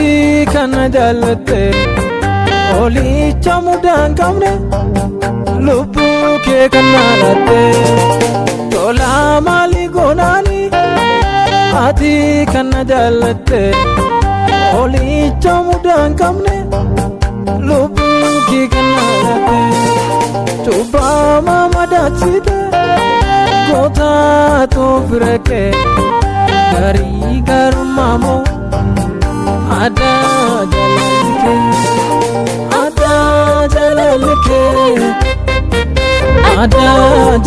ati kana jaalatte olicha mudaan qabne lubbuu kee kana latte tola maali gonaani ati kana jaalatte olicha mudaan qabne lubbuu kee kana latte cubbaa mamadaachite goota toofireke garii garummamoo ada jalalike ada jalalike ada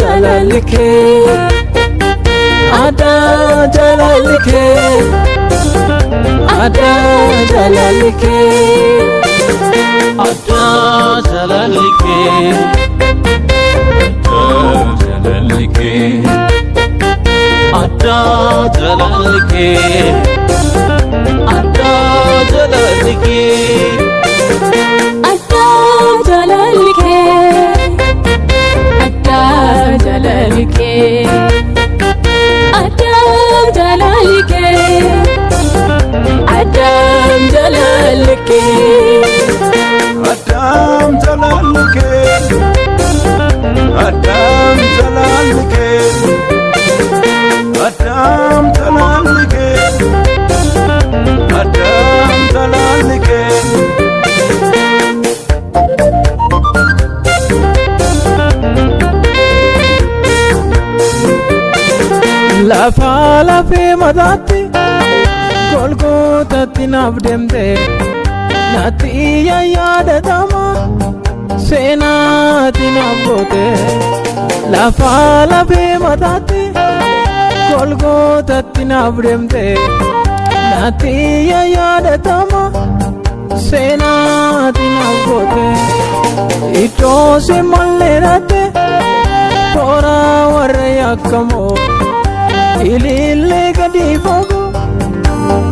jalalike ada jalalike ada jalalike ada jalalike ada jalalike ada jalalike ada jalalike ada jalalike ada jalalike ada jalalike Adam jalalike Adam jalalike Adam jalalike Adam jalalike lafa lafee mataatti golgootatti naaf deemte natti yaadatama seenaatti naaf goote lafa lafee mataatti golgootatti naaf deemte natti yaadatama seenaatti naaf goote iddoo si malleeratte toora warra yakkamoo ilillee gadi fagoo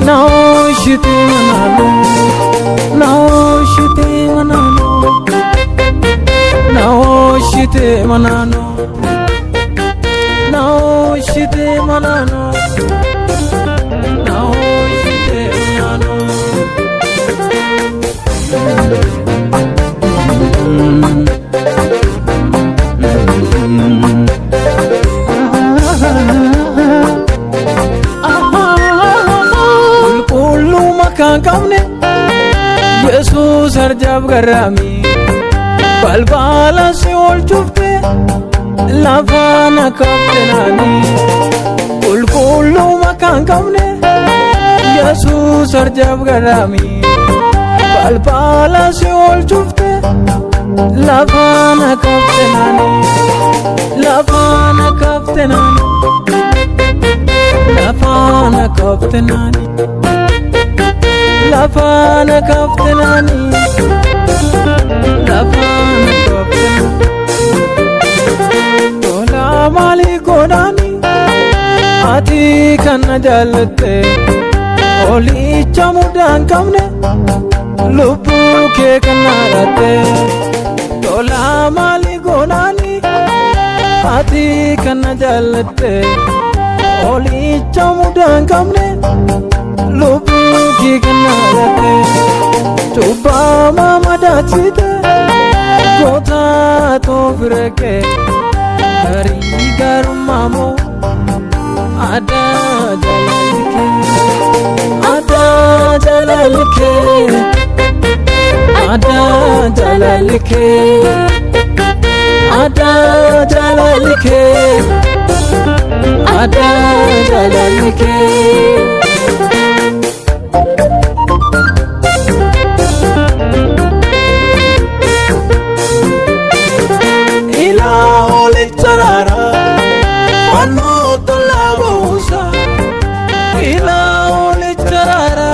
naoshite manalo naoshite manalo naoshite manano naoshite manano naoshite manano kan kamne Yesus arjab garami balbala se ol chufte lafana kaptenani kullu makan kamne Yesus arjab garami balbala se ol chufte lafana kaptenani lafana kaptenani lafana kaptenani lafana kaptenani lafana kaptenani tola maali godani ati kana jaalatte olicha mudaan qabne lubbuu kee kana latte tola maali godani ati kana jaalatte olicha mudaan qabne lubbuu kee kana latte cubbaa mamadaachite goota toofireke garii garummamoo ada jalalike ada jalalike ada jalalike ada jalalike ada jalalike ila ole charara mano tolabusa ila ole charara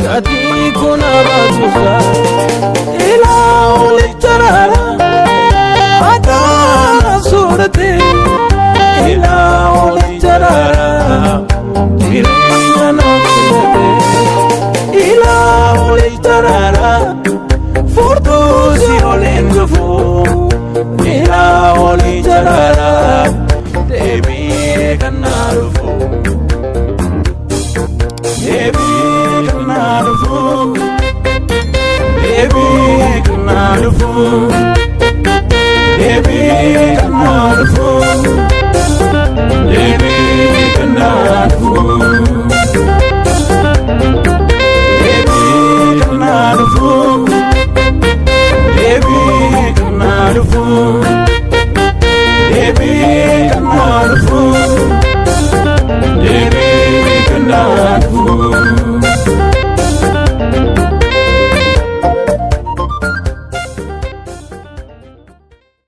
gadi kuna basusa ila ole charara ada surate ila ole charara dirina nakurate ila ole charara fortusi olengufu ila ole charara debi kanarufu debi kanarufu kanalufu debi kanalufu debi kanalufu debi kanalufu debi kanalufu debi kanalufu debi kanalufu